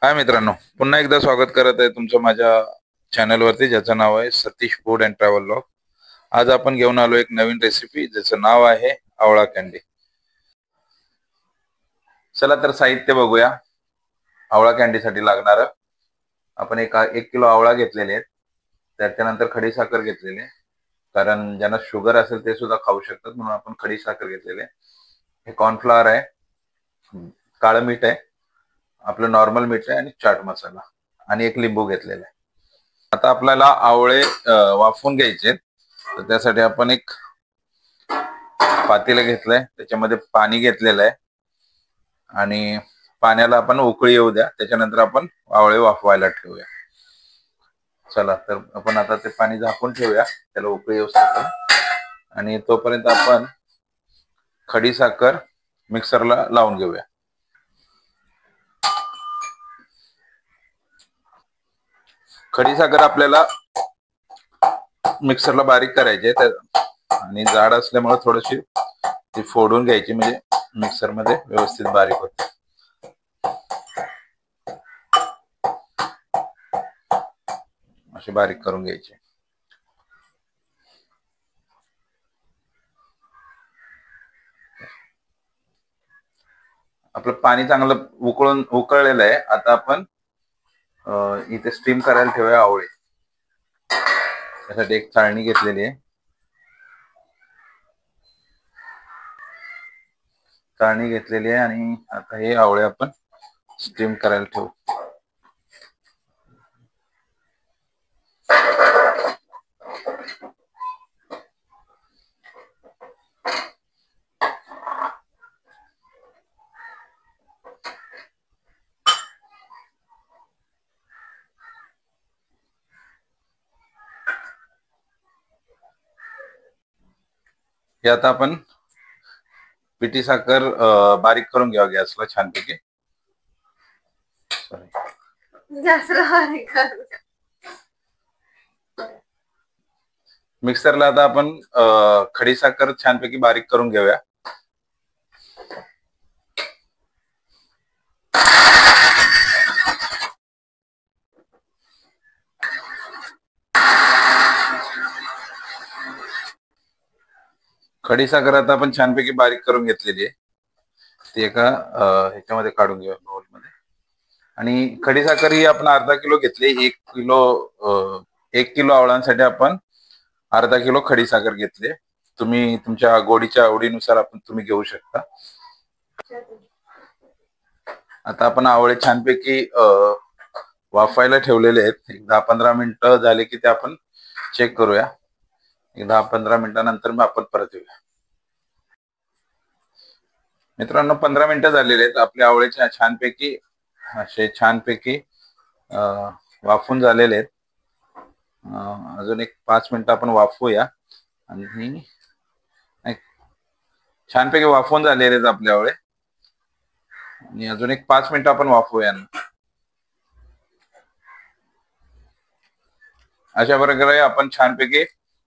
हाय मित्रांनो, पुन्हा एकदा स्वागत करत आहे तुमचं माझ्या चॅनलवरती, ज्याचं नाव आहे Satish food and travel vlog. आज आपण घेऊन आलो एक नवीन रेसिपी, ज्याचं नाव आहे आवळा कँडी. चला तर साहित्य बघूया. आवळा कँडीसाठी लागणार आपण एक किलो आवळा घेतलेले आहेत. त्याच्यानंतर खडीसाखर घेतलेली आहे, कारण ज्यांना शुगर असेल ते सुद्धा खाऊ शकतात, म्हणून आपण खडीसाखर घेतलेले. हे कॉर्नफ्लॉवर आहे, काळं मीठ आहे, आपलं नॉर्मल मीठ आहे, आणि चाट मसाला, आणि एक लिंबू घेतलेला आहे. आता आपल्याला आवळे वाफवून घ्यायचे, तर त्यासाठी आपण एक पातेलं घेतलंय, त्याच्यामध्ये पाणी घेतलेलं आहे, आणि पाण्याला आपण उकळी येऊ द्या. त्याच्यानंतर आपण आवळे वाफवायला ठेवूया. चला तर आपण आता ते पाणी झाकून ठेवूया, त्याला उकळी येऊ शकतो. आणि तोपर्यंत आपण खडीसाखर मिक्सरला लावून घेऊया. खडीसाखर आपल्याला मिक्सरला बारीक करायची आहे, आणि जाड असल्यामुळे थोडीशी ती फोडून घ्यायची, म्हणजे मिक्सर मध्ये व्यवस्थित बारीक होते. अशी बारीक करून घ्यायची. आपलं पाणी चांगलं उकळलेलं आहे. आता आपण इथे स्टीम करायला ठेवूया आवळे. त्यासाठी एक चाळणी घेतलेली आहे. आणि आता हे आवळे आपण स्टीम करायला ठेवू. हे आता आपण पिठी साखर बारीक करून घ्यावा गॅसला छानपैकी. मिक्सरला आता आपण खडीसाखर छानपैकी बारीक करून घेऊया. खडीसाखर आता आपण छानपैकी बारीक करून घेतलेली आहे. ती एका ह्याच्यामध्ये काढून घेऊया, बाउल मध्ये. आणि खडीसाखर ही आपण अर्धा किलो घेतली. एक किलो आवळांसाठी आपण अर्धा किलो खडीसाखर घेतली. तुम्ही तुमच्या गोडीच्या आवडीनुसार तुम्ही घेऊ शकता. आता आपण आवळे छानपैकी वाफायला ठेवलेले आहेत. एक 10-15 मिनिटं झाले की ते आपण चेक करूया. एक 10-15 मिनिटानंतर मग आपण परत येऊया. मित्रांनो, 15 मिनिटं झालेले आहेत. आपले आवळे छानपैकी वाफून झालेले आहेत. अजून एक 5 मिनिटं आपण वाफवूया. आणि छानपैकी वाफवून झालेले आहेत आपले आवळे. आणि अजून एक 5 मिनिटं आपण वाफवूया. अशा प्रकारे आपण छानपैकी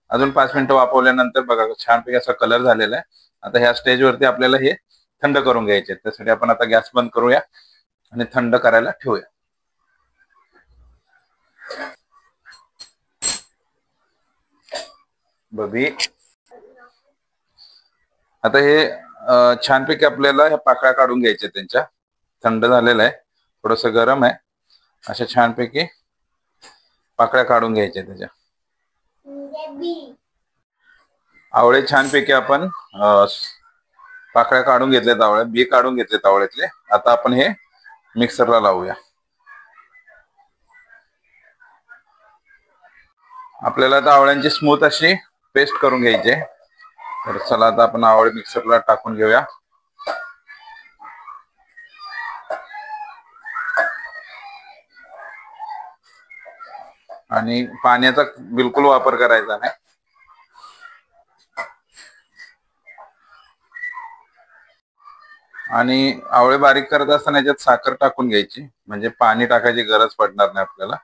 अजून 5 मिनिटं वाफवल्यानंतर बघा छानपैकी असा कलर झालेला आहे. आता ह्या स्टेजवरती आपल्याला हे थंड करून घ्यायचे. त्यासाठी आपण आता गॅस बंद करूया आणि थंड करायला ठेवूया. बबी, आता हे छानपैकी आपल्याला ह्या पाकळ्या काढून घ्यायच्या. त्यांच्या थंड झालेला आहे, थोडस गरम आहे. अशा छानपैकी पाकळ्या काढून घ्यायच्या त्याच्या. आवळे छानपैकी आपण पाकळ्या काढून घेतल्यात, आवळे बी काढून घेतलेत आवळ्यातले. आता आपण हे मिक्सरला लावूया. आपल्याला आता आवळ्यांची स्मूथ अशी पेस्ट करून घ्यायची. तर चला आता आपण आवळे मिक्सरला टाकून घेऊया. आणि पाण्याचा बिलकुल वापर करायचा नाही. आणि आवळे बारीक करत असताना याच्यात साखर टाकून घ्यायची, म्हणजे पाणी टाकायची गरज पडणार नाही आपल्याला.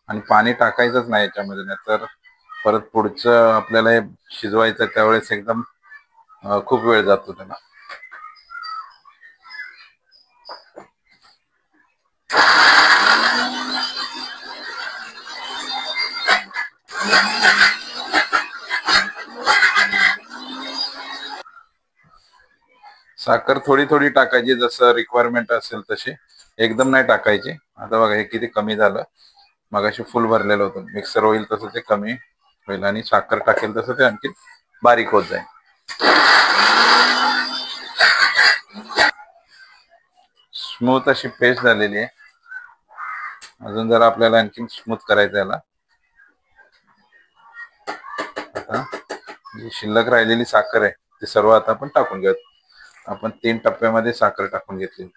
आणि पाणी टाकायचंच नाही याच्यामध्ये, नाही तर परत पुढचं आपल्याला हे शिजवायचं त्यावेळेस एकदम खूप वेळ जातो त्याला. साखर थोडी थोडी टाकायची, जसं रिक्वायरमेंट असेल तशी, एकदम नाही टाकायची. आता बघा हे किती कमी झालं, मगाशी फुल भरलेलं होतं. मिक्सर होईल तसं ते कमी होईल आणि साखर टाकेल तसं ते आणखी बारीक होत जाईल. स्मूथ अशी पेस्ट झालेली आहे. अजून जरा आपल्याला आणखी स्मूथ करायचं याला. आता जी शिल्लक राहिलेली साखर आहे ती सर्व आता आपण टाकून घेऊ. आपण 3 टप्प्यामध्ये साखर टाकून घेतली.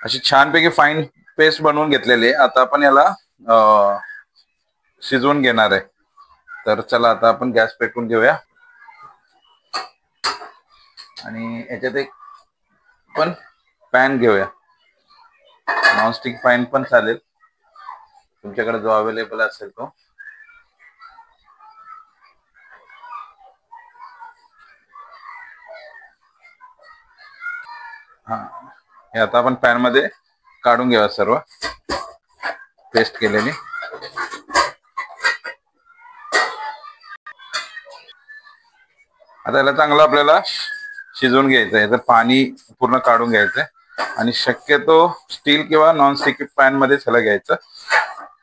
अशी छानपैकी फाईन पेस्ट बनवून घेतलेली आहे. आता आपण याला शिजवून घेणार आहे. तर चला आता आपण गॅस पेटवून घेऊया आणि याच्यात एक पण पॅन घेऊया. नॉनस्टिक पॅन पण चालेल, तुमच्याकडे जो अवेलेबल असेल तो. हा, हे आता आपण पॅन मध्ये काढून घेऊया सर्व पेस्ट केलेली. आता याला चांगलं आपल्याला शिजवून घ्यायचं आहे. तर पाणी पूर्ण काढून घ्यायचंय आणि शक्यतो स्टील किंवा नॉनस्टिक पॅन मध्ये त्याला घ्यायचं,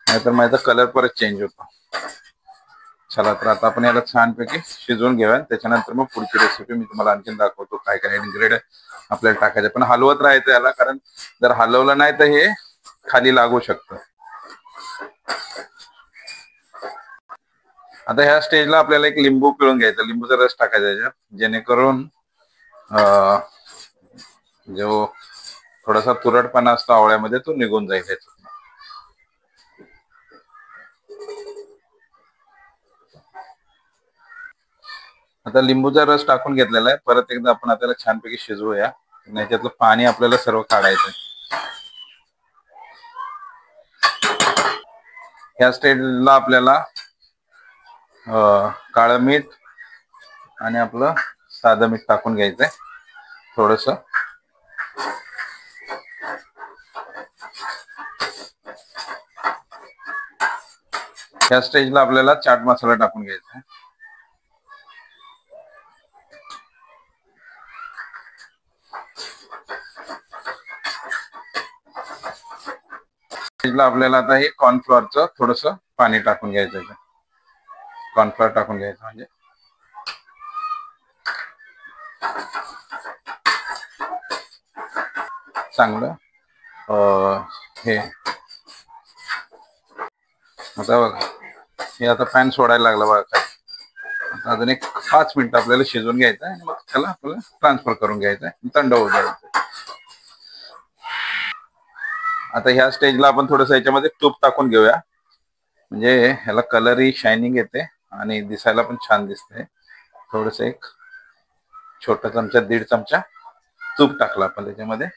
नाहीतर माझा कलर परत चेंज होतो. चला तर आता आपण याला छानपैकी शिजवून घेऊया. त्याच्यानंतर मग पुढची रेसिपी मी तुम्हाला आणखीन दाखवतो, काय काय इन्ग्रेडियंट आपल्याला टाकायचे. पण हलवत राहायचं याला, कारण जर हलवलं नाही तर हे खाली लागू शकतं. आता ह्या स्टेजला आपल्याला एक लिंबू पिळून घ्यायचा, लिंबूचा रस टाकायचा याच्यात, जेणेकरून जो थोडासा तुरटपणा असतो आवळ्यामध्ये तो निघून जाईल याच्यात. आता लिंबूचा रस टाकून घेतलेला आहे. परत एकदा आपण त्याला छानपैकी शिजवूया. याच्यातलं पाणी आपल्याला सर्व काढायचं. या स्टेजला आपल्याला काळं मीठ आणि आपलं साधं मीठ टाकून घ्यायचंय थोडस. या स्टेजला आपल्याला चाट मसाला टाकून घ्यायचा आहे. स्टेजला आपल्याला आता हे कॉर्नफ्लॉवरचं थोडस पाणी टाकून घ्यायचं आहे. कॉर्नफ्लॉवर टाकून घ्यायचं म्हणजे चांगलं हे. आता बघा हे आता पॅन सोडायला लागला बघा काय. आता अजून एक 5 मिनिटं आपल्याला शिजवून घ्यायचं आहे आणि मग त्याला आपल्याला ट्रान्सफर करून घ्यायचं आहे, थंड होऊ द्यायचं. आता ह्या स्टेजला आपण थोडस याच्यामध्ये तूप टाकून घेऊया, म्हणजे ह्याला कलरही शायनिंग येते आणि दिसायला पण छान दिसते. थोडस एक छोटा चमचा 1.5 चमचा तूप टाकला आपण त्याच्यामध्ये.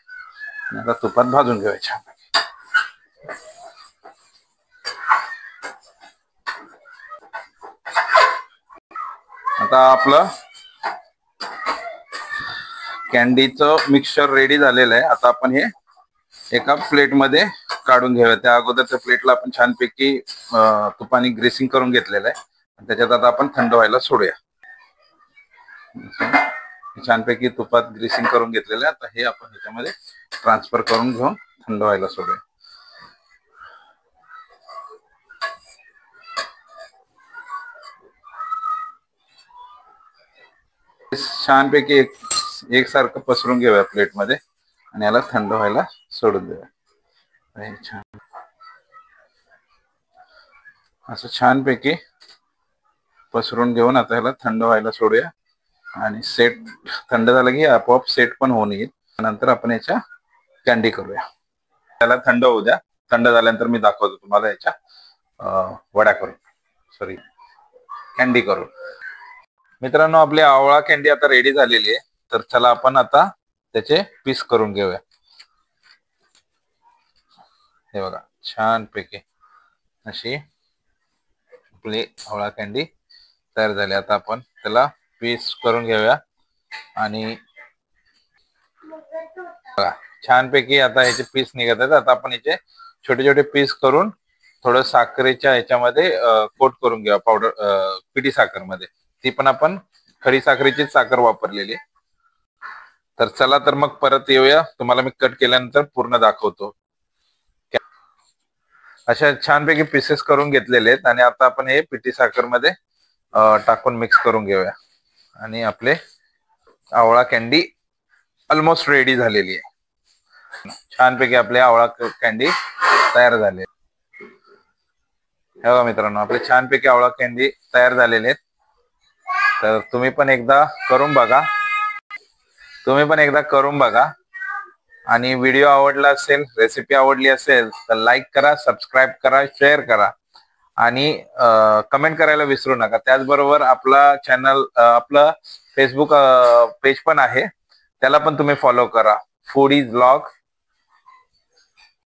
आता तुपात भाजून घेऊया. आता आपलं कॅन्डीचं मिक्सचर रेडी झालेलं आहे. आता आपण हे एका प्लेट मध्ये काढून घेऊया. त्या अगोदर त्या प्लेटला आपण छानपैकी तुपाने ग्रेसिंग करून घेतलेलं आहे. त्याच्यात आता आपण थंड व्हायला सोडूया. छानपैकी तुपात ग्रेसिंग करून घेतलेलं आहे. आता हे आपण ह्याच्यामध्ये ट्रान्सफर करून घेऊन थंड व्हायला सोडूया. छानपैकी एकसारखं पसरून घेऊया प्लेट मध्ये आणि याला थंड व्हायला सोडून देऊया. छान असं छानपैकी पसरून घेऊन आता ह्याला थंड व्हायला सोडूया आणि सेट थंड झालं की आपोआप सेट पण होऊन येईल. नंतर आपण याच्या कॅन्डी करूया. त्याला थंड होऊ द्या. थंड झाल्यानंतर मी दाखवतो तुम्हाला याच्या वड्या करून, सॉरी कॅन्डी करून. मित्रांनो आपली आवळा कॅन्डी आता रेडी झालेली आहे. तर चला आपण आता त्याचे पीस करून घेऊया. हे बघा छानपैकी अशी आपली आवळा कॅन्डी तयार झाली. आता आपण त्याला पीस करून घेऊया आणि बघा छानपैकी आता ह्याचे पीस निघत आहेत. आता आपण याचे छोटे छोटे पीस करून थोडं साखरेच्या ह्याच्यामध्ये कोट करून घ्या पावडर पिठी साखर मध्ये. ती पण आपण खडी साखरेची साखर वापरलेली. तर चला तर मग परत येऊया, तुम्हाला मी कट केल्यानंतर पूर्ण दाखवतो. अशा छानपैकी पीसेस करून घेतलेले आहेत आणि आता आपण हे पिठी साखर मध्ये टाकून मिक्स करून घेऊया. आणि आपले आवळा कॅन्डी ऑलमोस्ट रेडी झालेली आहे. छानपैकी आपले आवळा कॅन्डी तयार झाले. हे बघा मित्रांनो, आपले छानपैकी आवळा कॅन्डी तयार झालेले आहेत. तर तुम्ही पण एकदा करून बघा. आणि व्हिडिओ आवडला असेल, रेसिपी आवडली असेल तर लाईक करा, सबस्क्राईब करा, शेअर करा आणि कमेंट करायला विसरू नका. त्याचबरोबर आपलं फेसबुक पेज पण आहे, त्याला पण तुम्ही फॉलो करा, फूडीज व्लॉग